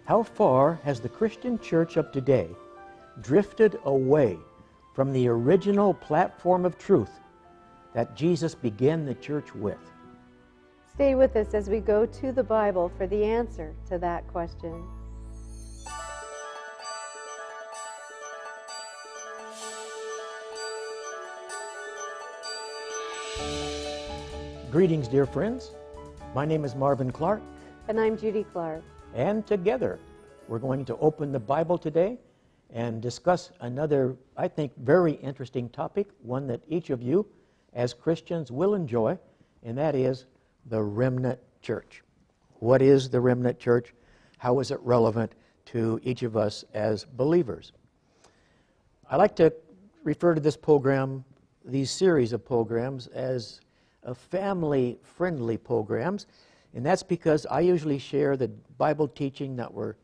How far has the Christian church of today drifted away from the original platform of truth that Jesus began the church with? Stay with us as we go to the Bible for the answer to that question. Greetings, dear friends. My name is Marvin Clark. And I'm Judy Clark. And together, we're going to open the Bible today and discuss another, I think, very interesting topic, one that each of you as Christians will enjoy, and that is the remnant church. What is the remnant church? How is it relevant to each of us as believers? I like to refer to this program, these series of programs, as family-friendly programs, and that's because I usually share the Bible teaching that we're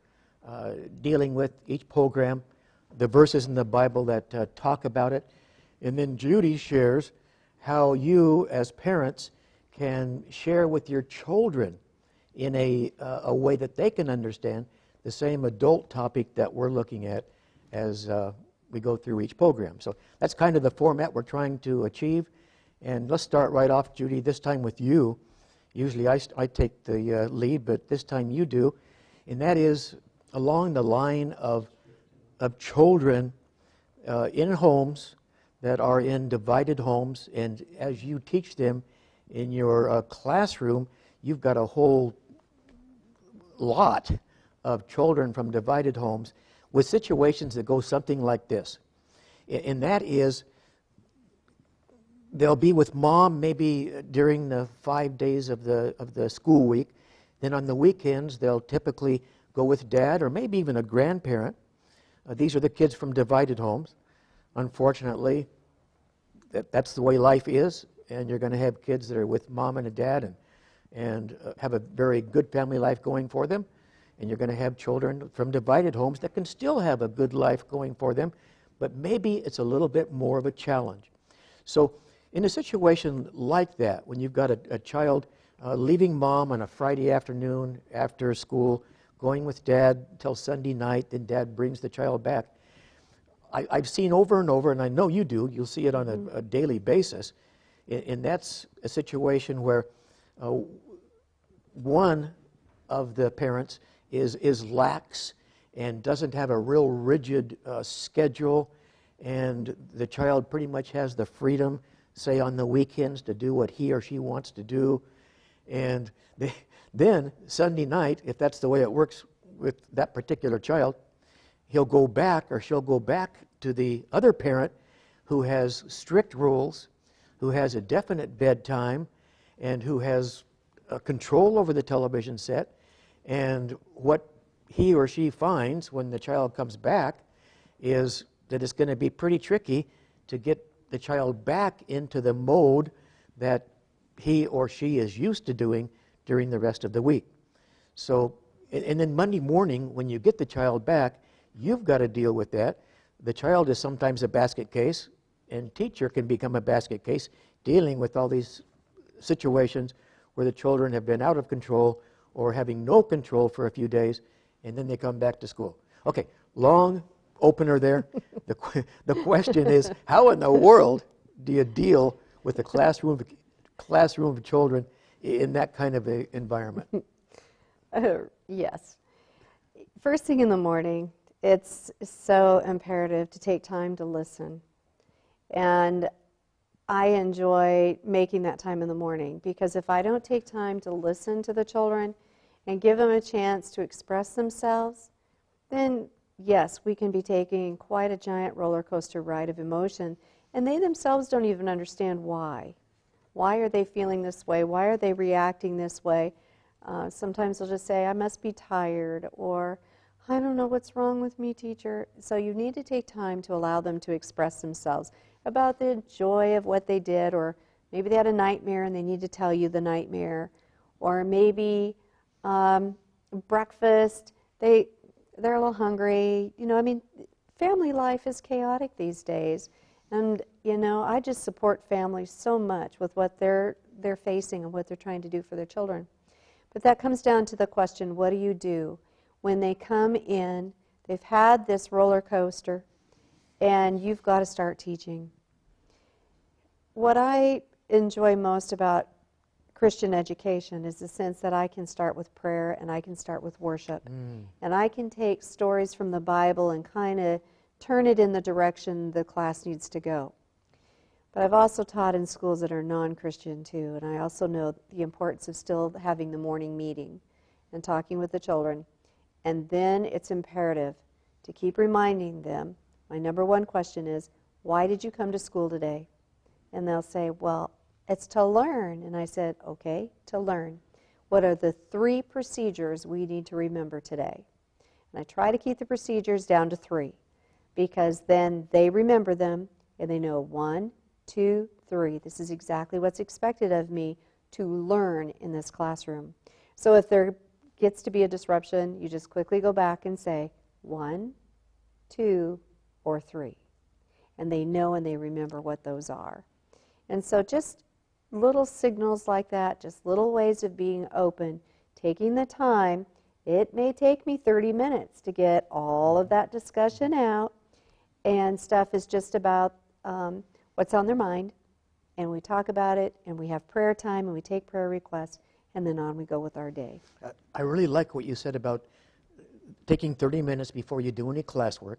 dealing with each program, the verses in the Bible that talk about it, and then Judy shares how you as parents can share with your children in a way that they can understand the same adult topic that we're looking at as we go through each program. So that's kind of the format we're trying to achieve. And let's start right off, Judy, this time with you. Usually I take the lead, but this time you do. And that is along the line of children in homes that are in divided homes. And as you teach them in your classroom, you've got a whole lot of children from divided homes with situations that go something like this. And that is, they'll be with mom maybe during the 5 days of the school week. Then on the weekends, they'll typically go with dad or maybe even a grandparent. These are the kids from divided homes. Unfortunately, that's the way life is, and you're going to have kids that are with mom and a dad and have a very good family life going for them. And you're going to have children from divided homes that can still have a good life going for them, but maybe it's a little bit more of a challenge. So in a situation like that, when you've got a child leaving mom on a Friday afternoon after school, going with dad till Sunday night, then dad brings the child back, I've seen over and over, and I know you do, you'll see it on a daily basis, and that's a situation where one of the parents is lax and doesn't have a real rigid schedule, and the child pretty much has the freedom, say on the weekends, to do what he or she wants to do. And then Sunday night, if that's the way it works with that particular child, he'll go back or she'll go back to the other parent who has strict rules, who has a definite bedtime, and who has control over the television set. And what he or she finds when the child comes back is that it's going to be pretty tricky to get the child back into the mode that he or she is used to doing during the rest of the week. So, and then Monday morning, when you get the child back, you've got to deal with that. The child is sometimes a basket case, and teacher can become a basket case, dealing with all these situations where the children have been out of control or having no control for a few days, and then they come back to school. Okay, long opener there. The question is, how in the world do you deal with a classroom of children in that kind of a environment? Yes. First thing in the morning, it's so imperative to take time to listen. And I enjoy making that time in the morning, because if I don't take time to listen to the children and give them a chance to express themselves, then yes, we can be taking quite a giant roller coaster ride of emotion, and they themselves don't even understand why. Why are they feeling this way? Why are they reacting this way? Sometimes they'll just say, I must be tired, or I don't know what's wrong with me, teacher. So you need to take time to allow them to express themselves about the joy of what they did, or maybe they had a nightmare and they need to tell you the nightmare, or maybe breakfast, they're a little hungry. You know, I mean, family life is chaotic these days, and you know, I just support families so much with what they're facing and what they're trying to do for their children. But that comes down to the question, what do you do when they come in, they've had this roller coaster, and you've got to start teaching. What I enjoy most about Christian education is the sense that I can start with prayer and I can start with worship. And I can take stories from the Bible and kind of turn it in the direction the class needs to go. But I've also taught in schools that are non-Christian too, and I also know the importance of still having the morning meeting and talking with the children. And then it's imperative to keep reminding them, my number one question is, why did you come to school today? And they'll say, well, it's to learn. And I said, okay, to learn. What are the 3 procedures we need to remember today? And I try to keep the procedures down to 3, because then they remember them and they know 1, 2, 3. This is exactly what's expected of me to learn in this classroom. So if there gets to be a disruption, you just quickly go back and say 1, 2, or 3. And they know and they remember what those are. And so just little signals like that, just little ways of being open, taking the time. It may take me 30 minutes to get all of that discussion out, and stuff is just about what's on their mind, and we talk about it, and we have prayer time, and we take prayer requests, and then on we go with our day. I really like what you said about taking 30 minutes before you do any classwork.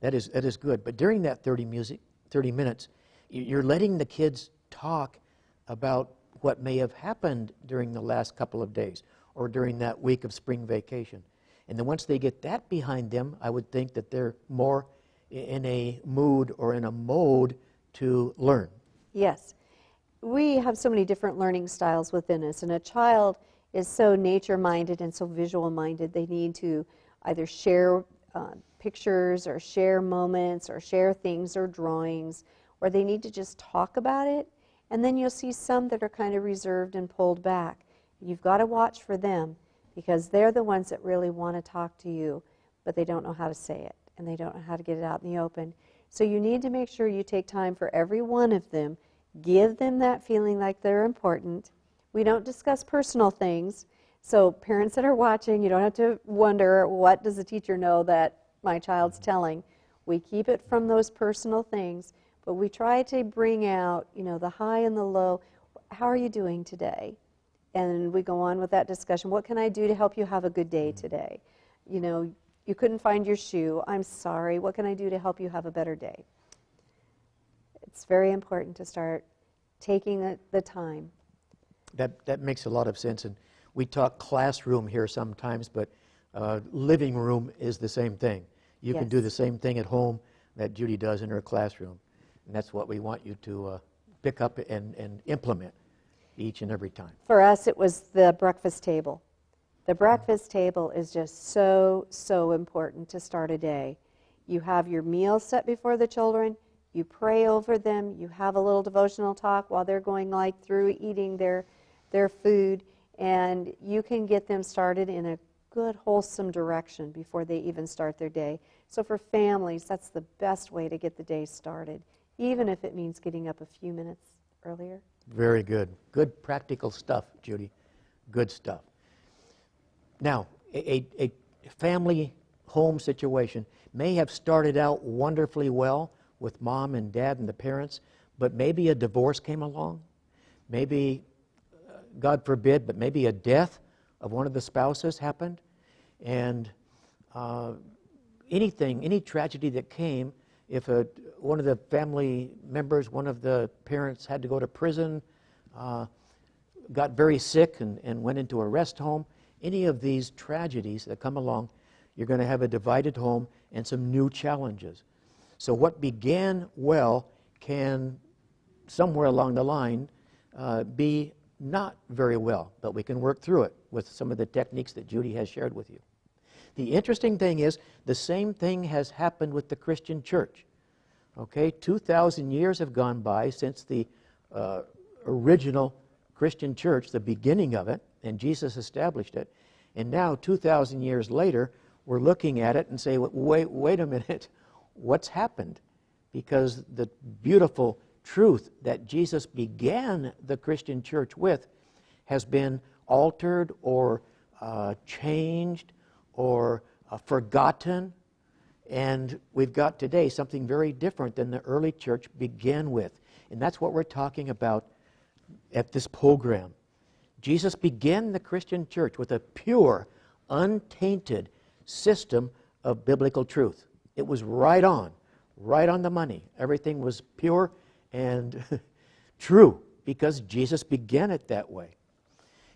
That is good. But during that 30 minutes, you're letting the kids talk about what may have happened during the last couple of days or during that week of spring vacation. And then once they get that behind them, I would think that they're more in a mood or in a mode to learn. Yes. We have so many different learning styles within us, and a child is so nature-minded and so visual-minded. They need to either share pictures or share moments or share things or drawings, or they need to just talk about it. And then you'll see some that are kind of reserved and pulled back. You've got to watch for them, because they're the ones that really want to talk to you, but they don't know how to say it, and they don't know how to get it out in the open. So you need to make sure you take time for every one of them, give them that feeling like they're important. We don't discuss personal things, so parents that are watching, you don't have to wonder, what does the teacher know that my child's telling? We keep it from those personal things, but we try to bring out, the high and the low. How are you doing today? And we go on with that discussion. What can I do to help you have a good day today? You couldn't find your shoe. I'm sorry. What can I do to help you have a better day? It's very important to start taking the time. That makes a lot of sense. And we talk classroom here sometimes, but living room is the same thing. You can do the same thing at home that Judy does in her classroom. And that's what we want you to pick up and implement each and every time. For us, it was the breakfast table. The breakfast table is just so, so important to start a day. You have your meal set before the children, you pray over them, you have a little devotional talk while they're going through eating their food, and you can get them started in a good, wholesome direction before they even start their day. So for families, that's the best way to get the day started, even if it means getting up a few minutes earlier. Very good. Good practical stuff, Judy. Good stuff. Now, a family home situation may have started out wonderfully well with mom and dad and the parents, but maybe a divorce came along. Maybe, God forbid, but maybe a death of one of the spouses happened. And any tragedy that came, if one of the family members, one of the parents had to go to prison, got very sick and went into a rest home, any of these tragedies that come along, you're going to have a divided home and some new challenges. So what began well can, somewhere along the line, be not very well, but we can work through it with some of the techniques that Judy has shared with you. The interesting thing is, the same thing has happened with the Christian church. Okay, 2,000 years have gone by since the original Christian church, the beginning of it, and Jesus established it. And now, 2,000 years later, we're looking at it and say, wait a minute, what's happened? Because the beautiful truth that Jesus began the Christian church with has been altered or changed or forgotten, and we've got today something very different than the early church began with. And that's what we're talking about at this program. Jesus began the Christian church with a pure, untainted system of biblical truth. It was right on the money. Everything was pure and true because Jesus began it that way.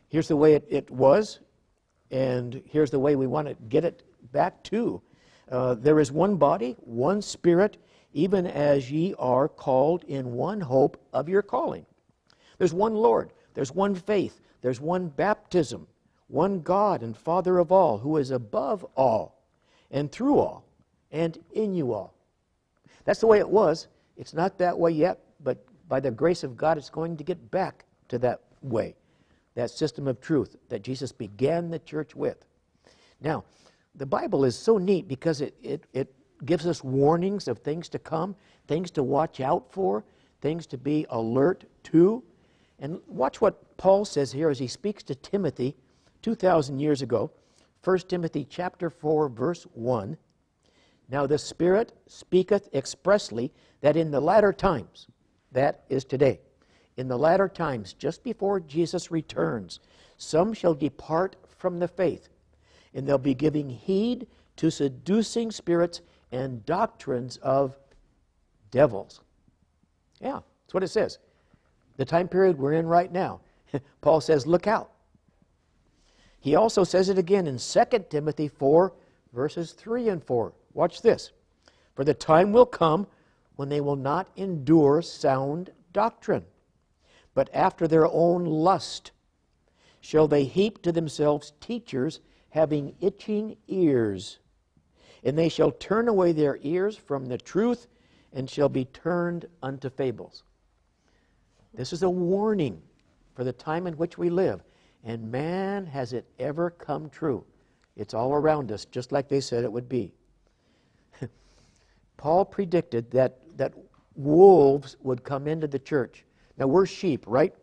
Here's the way it was, and here's the way we want to get it back to. There is one body, one Spirit, even as ye are called in one hope of your calling. There's one Lord, there's one faith, there's one baptism, one God and Father of all, who is above all, and through all, and in you all. That's the way it was. It's not that way yet, but by the grace of God, it's going to get back to that way, that system of truth that Jesus began the church with. Now, the Bible is so neat because it gives us warnings of things to come, things to watch out for, things to be alert to. And watch what Paul says here as he speaks to Timothy 2,000 years ago. 1 Timothy chapter 4, verse 1. Now the Spirit speaketh expressly that in the latter times, that is today, in the latter times, just before Jesus returns, some shall depart from the faith, and they'll be giving heed to seducing spirits and doctrines of devils. Yeah, that's what it says. The time period we're in right now. Paul says, look out. He also says it again in 2 Timothy 4, verses 3 and 4. Watch this. For the time will come when they will not endure sound doctrine, but after their own lust shall they heap to themselves teachers having itching ears. And they shall turn away their ears from the truth and shall be turned unto fables. This is a warning for the time in which we live. And man, has it ever come true. It's all around us, just like they said it would be. Paul predicted that wolves would come into the church. Now, we're sheep, right?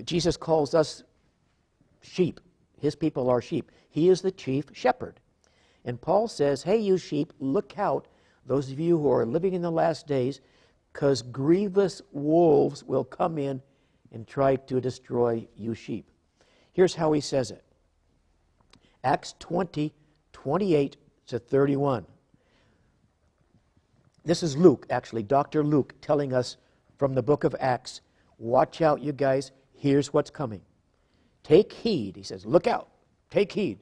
Jesus calls us sheep. His people are sheep. He is the chief shepherd. And Paul says, hey, you sheep, look out, those of you who are living in the last days, because grievous wolves will come in and try to destroy you sheep. Here's how he says it. Acts 20, 28 to 31. This is Luke, actually, Dr. Luke, telling us from the book of Acts, watch out, you guys, here's what's coming. Take heed, he says, look out, take heed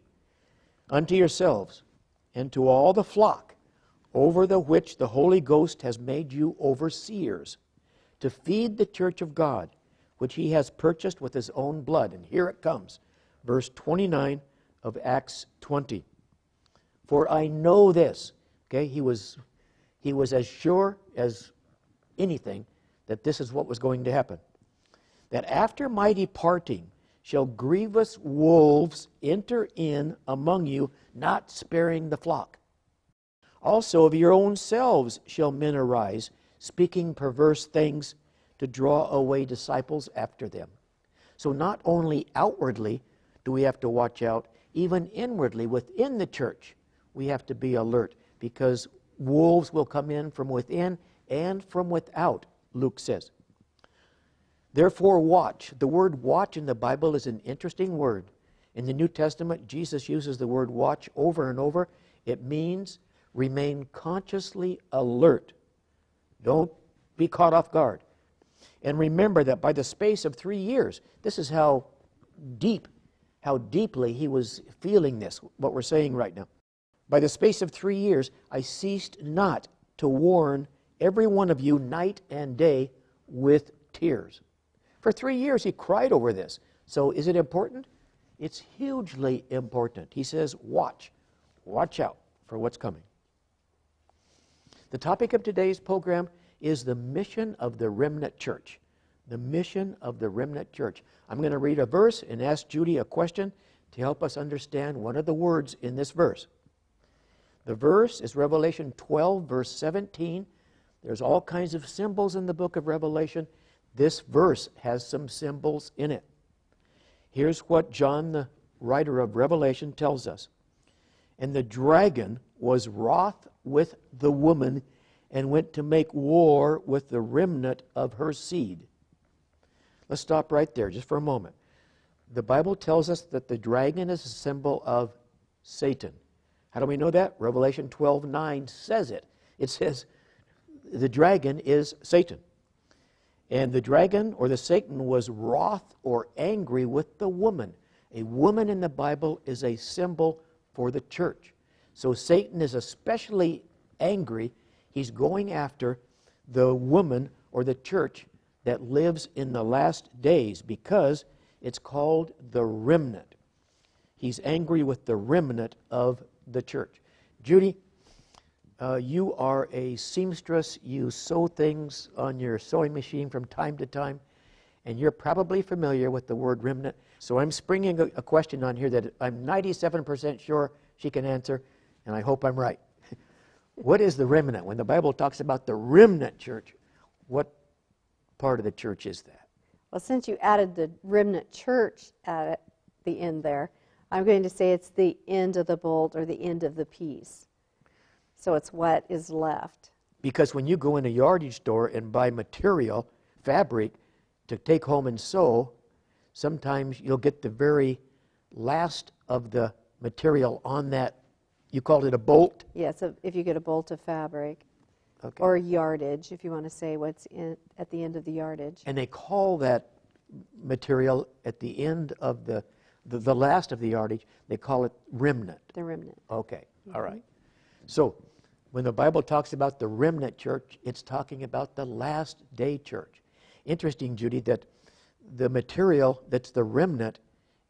unto yourselves and to all the flock over the which the Holy Ghost has made you overseers, to feed the church of God, which he has purchased with his own blood. And here it comes, verse 29 of Acts 20. For I know this, okay, he was as sure as anything that this is what was going to happen, that after my departing shall grievous wolves enter in among you, not sparing the flock. Also of your own selves shall men arise, speaking perverse things to draw away disciples after them. So not only outwardly do we have to watch out, even inwardly within the church we have to be alert, because wolves will come in from within and from without, Luke says. Therefore watch. The word watch in the Bible is an interesting word. In the New Testament, Jesus uses the word watch over and over. It means remain consciously alert. Don't be caught off guard. And remember that by the space of 3 years, this is how deeply he was feeling this, what we're saying right now. By the space of 3 years, I ceased not to warn every one of you night and day with tears. For 3 years he cried over this. So is it important? It's hugely important. He says, watch out for what's coming. The topic of today's program is the mission of the Remnant Church. The mission of the Remnant Church. I'm going to read a verse and ask Judy a question to help us understand one of the words in this verse. The verse is Revelation 12, verse 17. There's all kinds of symbols in the book of Revelation. This verse has some symbols in it. Here's what John, the writer of Revelation, tells us. And the dragon was wroth with the woman and went to make war with the remnant of her seed. Let's stop right there just for a moment. The Bible tells us that the dragon is a symbol of Satan. How do we know that? Revelation 12:9 says it. It says the dragon is Satan. And the dragon or the Satan was wroth or angry with the woman. A woman in the Bible is a symbol for the church. So Satan is especially angry. He's going after the woman or the church that lives in the last days because it's called the remnant. He's angry with the remnant of the church. Judy, you are a seamstress. You sew things on your sewing machine from time to time, and you're probably familiar with the word remnant. So I'm springing a question on here that I'm 97% sure she can answer, and I hope I'm right. What is the remnant? When the Bible talks about the remnant church, what part of the church is that? Well, since you added the remnant church at the end there, I'm going to say it's the end of the bolt or the end of the piece. So it's what is left. Because when you go in a yardage store and buy material, fabric, to take home and sew, sometimes you'll get the very last of the material on that. You called it a bolt? Yeah, so if you get a bolt of fabric. Okay. Or yardage, if you want to say what's at the end of the yardage. And they call that material at the end of the last of the yardage, they call it remnant. The remnant. Okay, all right. So when the Bible talks about the remnant church, it's talking about the last day church. Interesting, Judy, that the material that's the remnant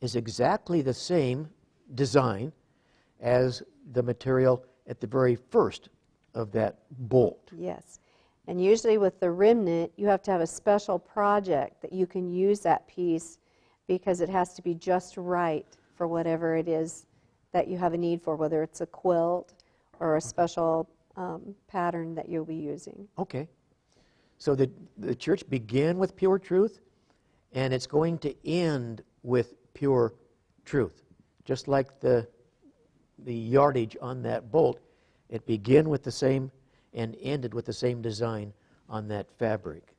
is exactly the same design as the material at the very first of that bolt. Yes. And usually with the remnant, you have to have a special project that you can use that piece because it has to be just right for whatever it is that you have a need for, whether it's a quilt or a special pattern that you'll be using. Okay. So the church began with pure truth, and it's going to end with pure truth. Just like the yardage on that bolt, it began with the same and ended with the same design on that fabric.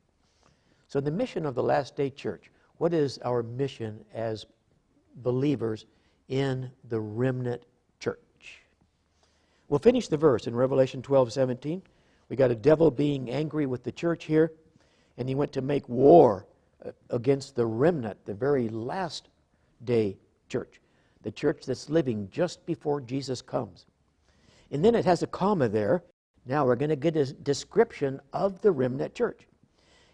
So the mission of the last day church, what is our mission as believers in the remnant church? We'll finish the verse in Revelation 12:17. We got a devil being angry with the church here, and he went to make war against the remnant, the very last day church, the church that's living just before Jesus comes. And then it has a comma there. Now we're going to get a description of the remnant church.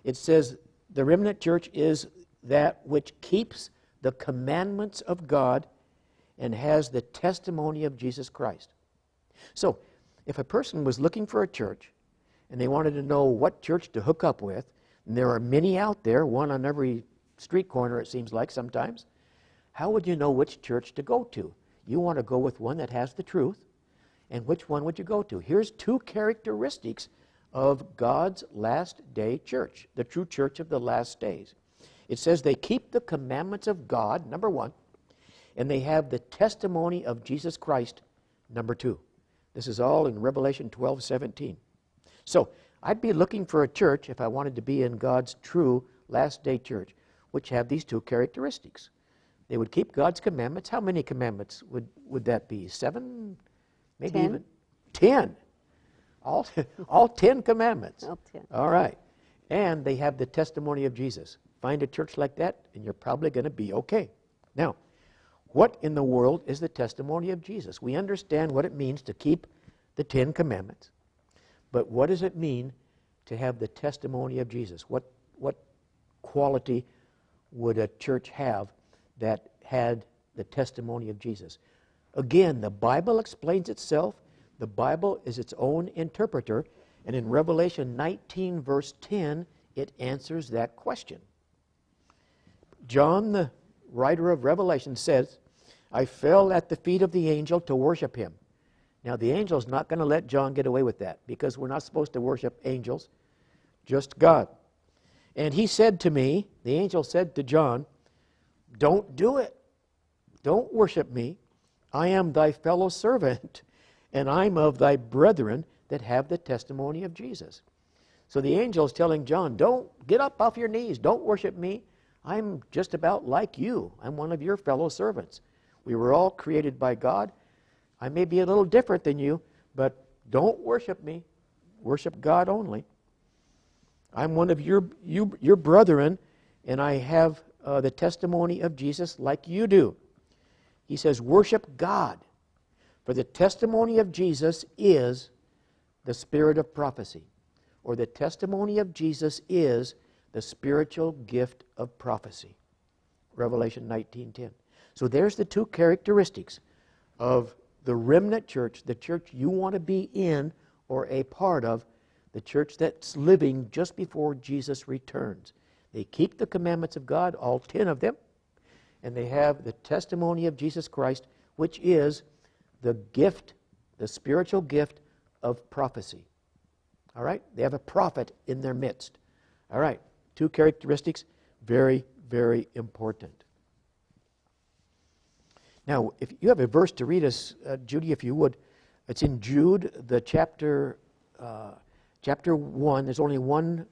It says the remnant church is that which keeps the commandments of God and has the testimony of Jesus Christ. So if a person was looking for a church and they wanted to know what church to hook up with, and there are many out there, one on every street corner it seems like sometimes, how would you know which church to go to? You want to go with one that has the truth. And which one would you go to? Here's two characteristics of God's last day church, the true church of the last days. It says they keep the commandments of God, number one, and they have the testimony of Jesus Christ, number two. This is all in Revelation 12:17. So I'd be looking for a church, if I wanted to be in God's true last day church, which have these two characteristics. They would keep God's commandments. How many commandments would that be? 7? Maybe 10. even 10. All 10 commandments. All 10. All right. And they have the testimony of Jesus. Find a church like that, and you're probably going to be okay. Now, what in the world is the testimony of Jesus? We understand what it means to keep the 10 commandments. But what does it mean to have the testimony of Jesus? What quality would a church have that had the testimony of Jesus? Again, the Bible explains itself. The Bible is its own interpreter. And in Revelation 19, verse 10, it answers that question. John, the writer of Revelation, says, I fell at the feet of the angel to worship him. Now, the angel's not going to let John get away with that because we're not supposed to worship angels, just God. And he said to me, the angel said to John, don't do it. Don't worship me. I am thy fellow servant, and I'm of thy brethren that have the testimony of Jesus. So the angel is telling John, don't get up off your knees. Don't worship me. I'm just about like you. I'm one of your fellow servants. We were all created by God. I may be a little different than you, but don't worship me. Worship God only. I'm one of your brethren, and I have the testimony of Jesus like you do. He says, worship God, for the testimony of Jesus is the spirit of prophecy, or the testimony of Jesus is the spiritual gift of prophecy. Revelation 19:10. So there's the two characteristics of the remnant church, the church you want to be in or a part of, the church that's living just before Jesus returns. They keep the commandments of God, all 10 of them, and they have the testimony of Jesus Christ, which is the gift, the spiritual gift of prophecy. All right? They have a prophet in their midst. All right. Two characteristics, very, very important. Now, if you have a verse to read us, Judy, if you would, it's in Jude, the chapter 1. There's only one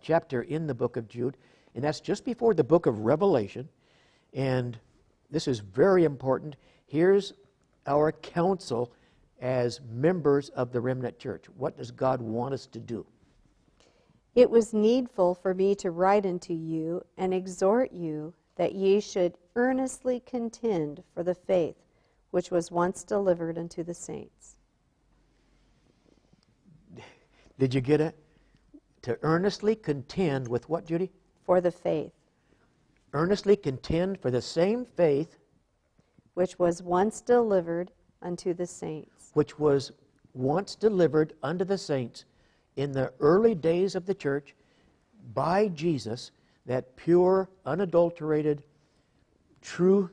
chapter in the book of Jude, and that's just before the book of Revelation. And this is very important. Here's our counsel as members of the remnant church. What does God want us to do? It was needful for me to write unto you and exhort you that ye should earnestly contend for the faith which was once delivered unto the saints. Did you get it? To earnestly contend with what, Judy? For the faith. Earnestly contend for the same faith which was once delivered unto the saints. Which was once delivered unto the saints in the early days of the church by Jesus, that pure, unadulterated, true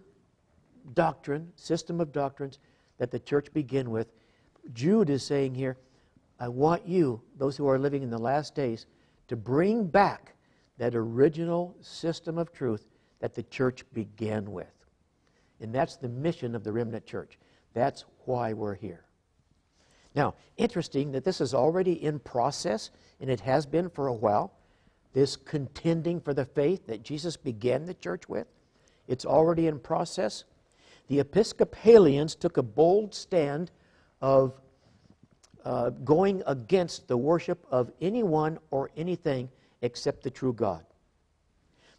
doctrine, system of doctrines that the church began with. Jude is saying here, I want you, those who are living in the last days, to bring back that original system of truth that the church began with. And that's the mission of the remnant church. That's why we're here. Now, interesting that this is already in process, and it has been for a while, this contending for the faith that Jesus began the church with. It's already in process. The Episcopalians took a bold stand of going against the worship of anyone or anything except the true God.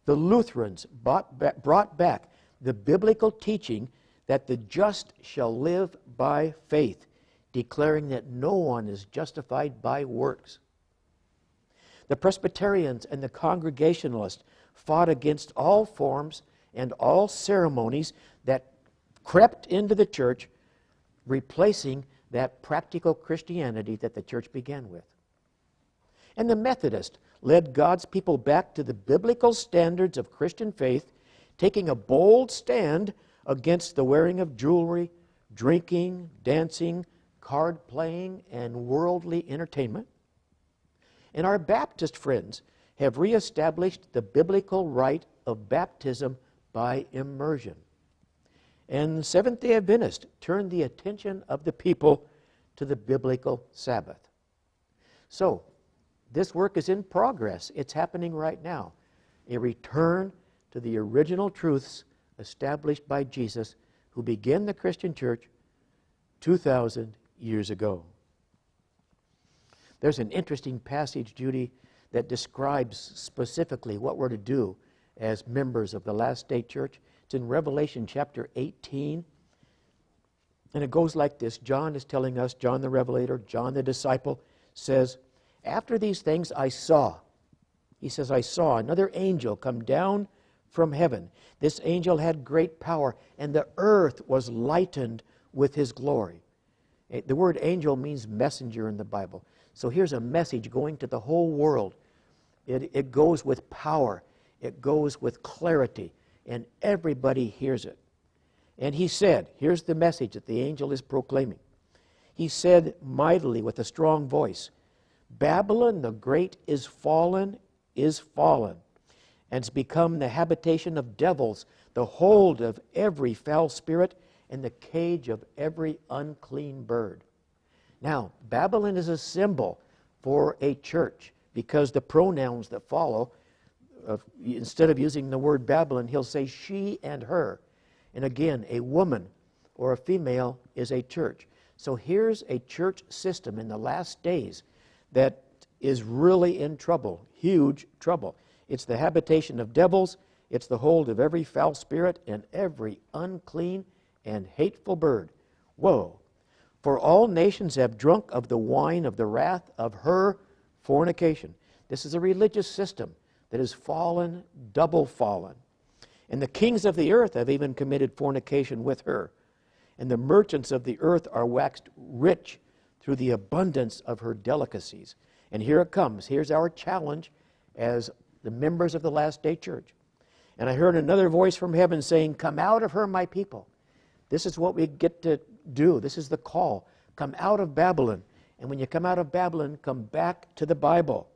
The Lutherans brought back the biblical teaching that the just shall live by faith, declaring that no one is justified by works. The Presbyterians and the Congregationalists fought against all forms and all ceremonies that crept into the church, replacing that practical Christianity that the church began with. And the Methodists led God's people back to the biblical standards of Christian faith, taking a bold stand against the wearing of jewelry, drinking, dancing, card playing, and worldly entertainment. And our Baptist friends have reestablished the biblical rite of baptism by immersion. And Seventh-day Adventists turned the attention of the people to the biblical Sabbath. So, this work is in progress. It's happening right now. A return to the original truths established by Jesus, who began the Christian church 2,000 years ago. There's an interesting passage, Judy, that describes specifically what we're to do as members of the last day church. It's in Revelation chapter 18. And it goes like this. John is telling us, John the Revelator, John the disciple, says, after these things I saw, he says, I saw another angel come down from heaven. This angel had great power, and the earth was lightened with his glory. The word angel means messenger in the Bible. So here's a message going to the whole world. It goes with power. It goes with clarity. And everybody hears it. And he said, here's the message that the angel is proclaiming. He said mightily with a strong voice, Babylon the great is fallen, and has become the habitation of devils, the hold of every foul spirit and the cage of every unclean bird. Now, Babylon is a symbol for a church because the pronouns that follow, instead of using the word Babylon, he'll say she and her. And again, a woman or a female is a church. So here's a church system in the last days that is really in trouble, huge trouble. It's the habitation of devils, it's the hold of every foul spirit and every unclean and hateful bird. Whoa! For all nations have drunk of the wine of the wrath of her fornication. This is a religious system that is fallen, double fallen. And the kings of the earth have even committed fornication with her. And the merchants of the earth are waxed rich through the abundance of her delicacies. And here it comes. Here's our challenge as the members of the last day church. And I heard another voice from heaven saying, "Come out of her, my people." This is what we get to do. This is the call. Come out of Babylon. And when you come out of Babylon, come back to the Bible.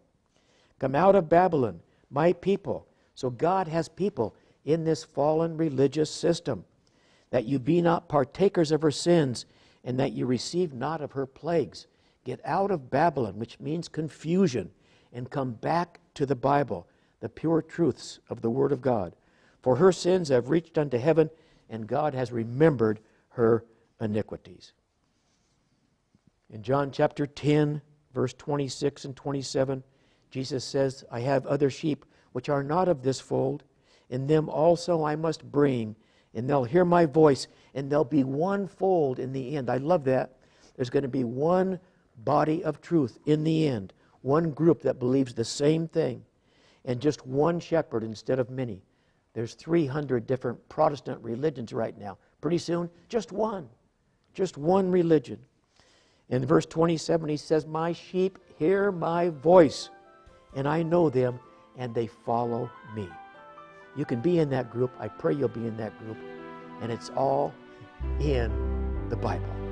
Come out of Babylon, my people. So God has people in this fallen religious system, that you be not partakers of her sins, and that you receive not of her plagues. Get out of Babylon, which means confusion, and come back to the Bible, the pure truths of the Word of God. For her sins have reached unto heaven, and God has remembered her iniquities. In John chapter 10, verse 26 and 27, Jesus says, "I have other sheep which are not of this fold, and them also I must bring, and they'll hear my voice, and there'll be one fold in the end." I love that. There's going to be one body of truth in the end, one group that believes the same thing, and just one shepherd instead of many. There's 300 different Protestant religions right now. Pretty soon, just one religion. In verse 27, he says, "My sheep hear my voice, and I know them, and they follow me." You can be in that group. I pray you'll be in that group. And it's all in the Bible.